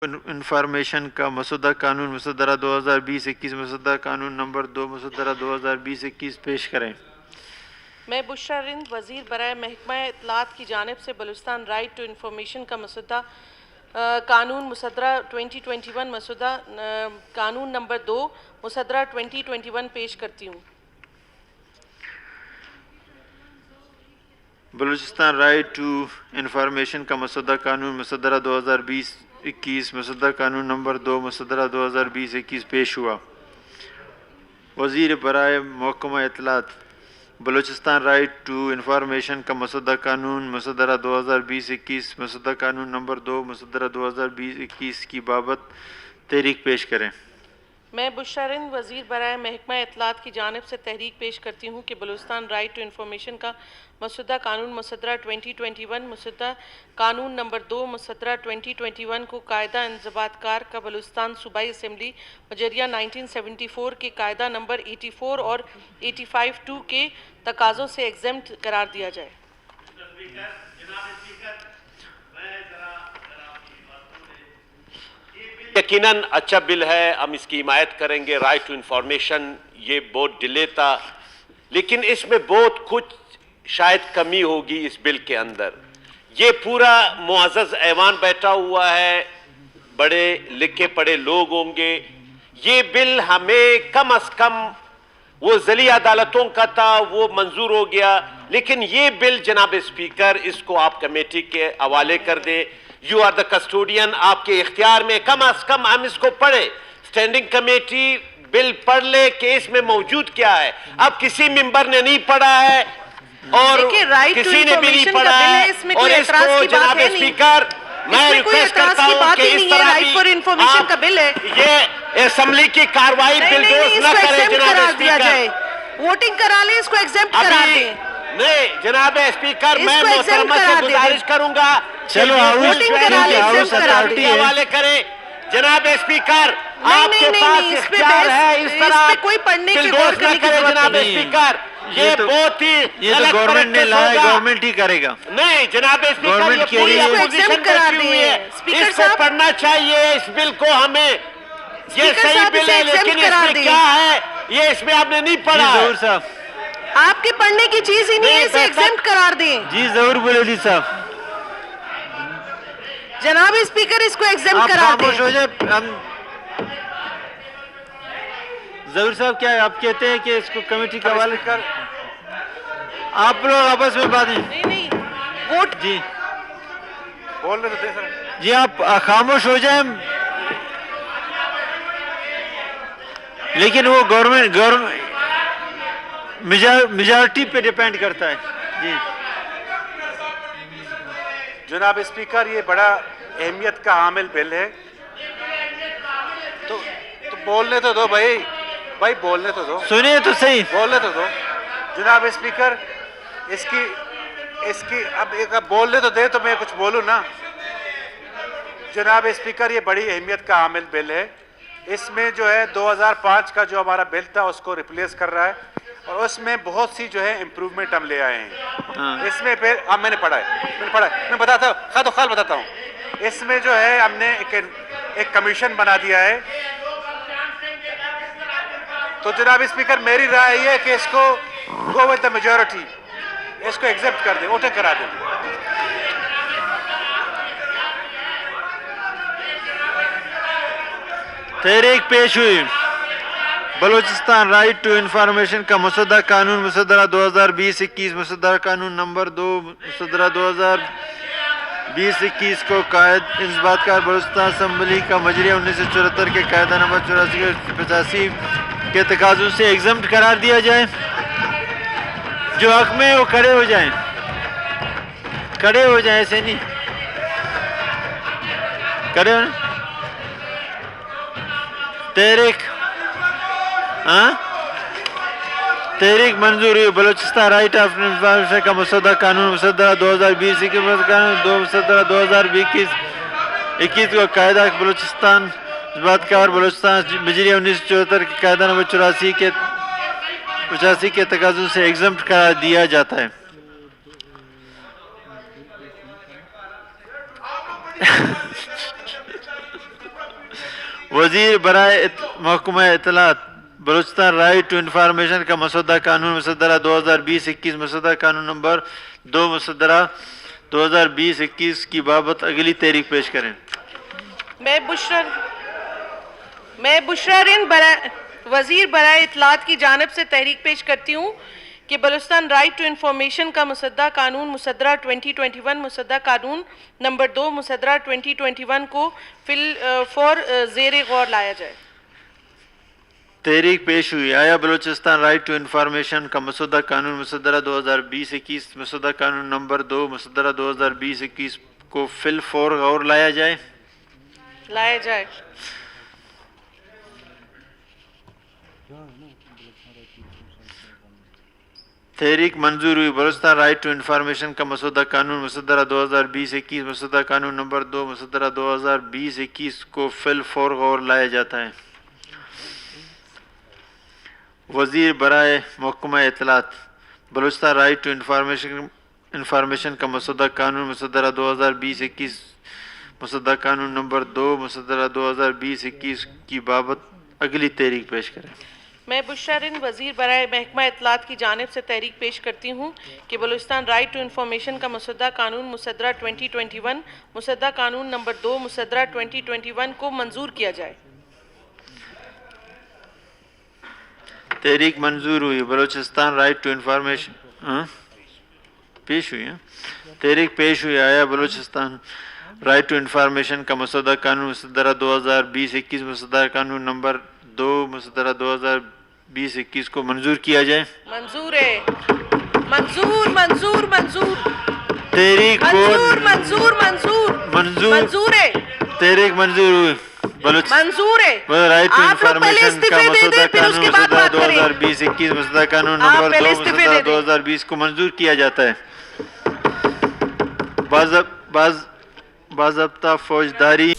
Information का मसौदा कानून मुसद्दरा 2020-21 मसौदा कानून नंबर 2 मुसद्दरा 2020-21 पेश करें। मैं बुशरा रिंद वज़ीर बराए महकमा इत्तलात की जानिब से बलूचिस्तान राइट टू इंफॉर्मेशन का मसौदा कानून मुसद्दरा 2021 मसौदा कानून नंबर 2 मुसद्दरा 2021 पेश करती हूँ। बलूचिस्तान राइट टू इंफॉर्मेशन का मसौदा कानून मुसद्दरा 2020-21 मसौदा कानून नंबर 2 मुसद्दरा 2020-21 पेश हुआ। वज़ीर बराए महकमा इत्तलात बलूचिस्तान राइट टू इंफॉर्मेशन का मसौदा कानून मुसद्दरा 2020-21 मसौदा कानून नंबर 2 मुसद्दरा 2020-21 की बाबत तहरीक पेश करें। मैं बुशरा रिंद वज़ीर बराए महकमा इत्तलात की जानिब से तहरीक पेश करती हूँ कि बलूचिस्तान राइट टू इंफॉर्मेशन का मसौदा कानून मुसद्दरा 2021 मसौदा कानून नंबर 2 मुसद्दरा 2021 को कायदा इंज़बातकार का बलूचिस्तान सूबाई असम्बली मजरिया 1974 के कायदा नंबर 84 और 85(2) के तकाज़ों से एग्ज़म्प्ट करार दिया जाए। यकीनन अच्छा बिल है, हम इसकी हिमायत करेंगे। राइट टू इंफॉर्मेशन ये बहुत डिले था, लेकिन इसमें बहुत कुछ शायद कमी होगी इस बिल के अंदर। ये पूरा मुअज़्ज़ज़ ऐवान बैठा हुआ है, बड़े लिखे पढ़े लोग होंगे। ये बिल हमें कम अज कम वो ज़ली अदालतों का था, वो मंजूर हो गया, लेकिन ये बिल जनाब स्पीकर इसको आप कमेटी के हवाले कर दे। यू आर द कस्टोडियन, आपके इख्तियार में कम अज कम हम इसको पढ़े। स्टैंडिंग कमेटी बिल पढ़ ले कि इसमें मौजूद क्या है। अब किसी मेंबर ने नहीं पढ़ा है और किसी ने भी नहीं पढ़ा है, और इसको जनाब स्पीकर मैं रिक्वेस्ट करता हूं कि इस तरह की ये असेंबली की कार्रवाई बिलडोज न करें। जनाब स्पीकर वोटिंग करा ले, इसको एग्जेम्प्ट करा दें। नहीं जनाब स्पीकर, मैं मोहतरमा से गुजारिश करूंगा, चलो हाउस अथॉरिटी के हवाले करें। जनाब स्पीकर आपके पास इख्तियार है, इस तरह कोई पढ़ने की बिलडोज न करें। जनाब स्पीकर ये बहुत ही ये तो गवर्नमेंट ने लाया, गवर्नमेंट ही करेगा। नहीं जनाब स्पीकर, ये पूरी अपोजिशन बैठी हुई है, इसको पढ़ना चाहिए इस बिल को हमें। ये सही बिल है, लेकिन इसमें क्या है ये इसमें आपने नहीं पढ़ा। जरूर साहब, आपके पढ़ने की चीज ही नहीं है, इसे एग्जेम्प्ट करार दें। जी जरूर बोले जी साहब। जनाब स्पीकर इसको एग्जेम्प्ट करा दें। खामोश हो जाए। हम जरूर साहब, क्या आप कहते हैं कि इसको कमेटी के हवाले कर? आप लोग आपस में बात नहीं वोट जी बोल रहे थे सर। जी आप खामोश हो जाए। लेकिन वो गवर्नमेंट मेजॉरिटी पे डिपेंड करता है जी। जनाब स्पीकर, ये बड़ा अहमियत का हामिल बिल है, तो बोलने तो दो भाई बोलने तो दो, सुनिए तो सही, बोलने तो दो। जनाब स्पीकर, इसकी अब एक बोलने तो दे तो मैं कुछ बोलूँ ना। जनाब स्पीकर, ये बड़ी अहमियत का हामिल बिल है। इसमें जो है 2005 का जो हमारा बिल था उसको रिप्लेस कर रहा है, और उसमें बहुत सी जो है इम्प्रूवमेंट हम ले आए हैं। इसमें फिर मैंने पढ़ा है, मैं बताता हूँ, तो खाल बताता हूँ। इसमें जो है हमने एक कमीशन बना दिया है। तो जनाब स्पीकर, मेरी राय ये है कि इसको गो विद द मेजॉरिटी, इसको एक्सेप्ट कर दे, वोटिंग करा दे। तहरीक पेश हुई। बलूचिस्तान राइट टू इंफॉर्मेशन का मसौदा कानून मुसद्दरा 2020-21 मसौदा कानून नंबर 2 मुसद्दरा 2020-21 को कायद इंज़बातकार बलूचिस्तान असम्बली का मजरिया 1974 के कायदा नंबर 84 के तकाज़ों से एग्ज़म्प्ट करार दिया जाए। जो हक में वो खड़े हो जाएं, ऐसे नहीं खड़े हो। तहरीक मंजूर हुई। बलूचिस्तान राइट ऑफ इंफॉर्मेशन का मसौदा कानून मुसद्दरा 2020-21 कानून 2 मुसद्दरा 2020-21 को कायदा बलूचिस्तान इंज़बातकार बलूचिस्तान मजरिया 1974 के कायदा नंबर 85 के तकाज़ों से एग्ज़म्प्ट करार दिया जाता है। वजीर बराए महकमा इतलात बलूचिस्तान राइट टू इंफॉर्मेशन का मसौदा कानून मुसद्दरा 2020-21 मसौदा कानून नंबर 2 मुसद्दरा 2020-21 की बाबत अगली तारीख पेश करें। मैं बुशरारिन वजीर बराए इतलात की जानिब से तहरीक पेश करती हूँ कि बलूचिस्तान राइट टू इंफॉर्मेशन का मुसद्दा कानून मुसद्दरा 2021 मुसद्दा कानून नंबर 2 मुसद्दरा 2021 को फॉर ज़ेरे गौर लाया जाए। तहरीक पेश हुई। आया बलूचिस्तान राइट टू इंफॉर्मेशन का मसौदा कानून मुसद्दरा 2020-21 मसौदा कानून नंबर 2 मुसद्दरा 2020-21 को फिल फॉर गौर लाया जाए। तहरीक मंजूर हुई। बलूचिस्तान राइट टू इंफॉर्मेशन का मसौदा कानून मुसद्दरा 2020-21 मसौदा कानून नंबर 2 मुसद्दरा 2020-21 को फिल फॉर गौर लाया जाता है। वजीर बराए महकमा इतलात बलूचिस्तान राइट टू इंफॉर्मेशन का मसौदा कानून मुसद्दरा 2020-21 मसौदा कानून नंबर 2 मुसद्दरा 2020-21 की बाबत अगली तारीख पेश करें। मैं बुशरारिन वजीर बराए महकमा इतलात की जानिब से तहरीक पेश करती हूँ कि बलूचिस्तान राइट टू इंफॉर्मेशन का मसौदा कानून मुसद्दरा 2021 मुसद्दा कानून नंबर 2 मुसद्दरा 2021 को मंजूर किया जाए। तहरीक मंजूर हुई। बलूचिस्तान राइट टू इंफॉर्मेशन पेश हुई है। तहरीक पेश हुई। आया बलूचिस्तान राइट टू इंफॉर्मेशन का मसौदा कानून मुसद्दरा 2020-21 मसौदा कानून नंबर 2 मुसद्दरा 2020-21 को मंजूर किया जाए। मंजूर है। मंजूर तहरीक मंजूर है। तहरीक मंजूर हुई। मंजूर है। राइट टू आप लोग पहले इंफॉर्मेशन का इस्तीफे दे मसौदा दें, फिर कानून उसके बाद मुसद्दरा बात करें। 2020-21 मसौदा कानून आप नंबर पहले 2 इस्तीफे मुसद्दरा दे दें। 2020 को मंजूर किया जाता है। बाज़ाब्ता फौजदारी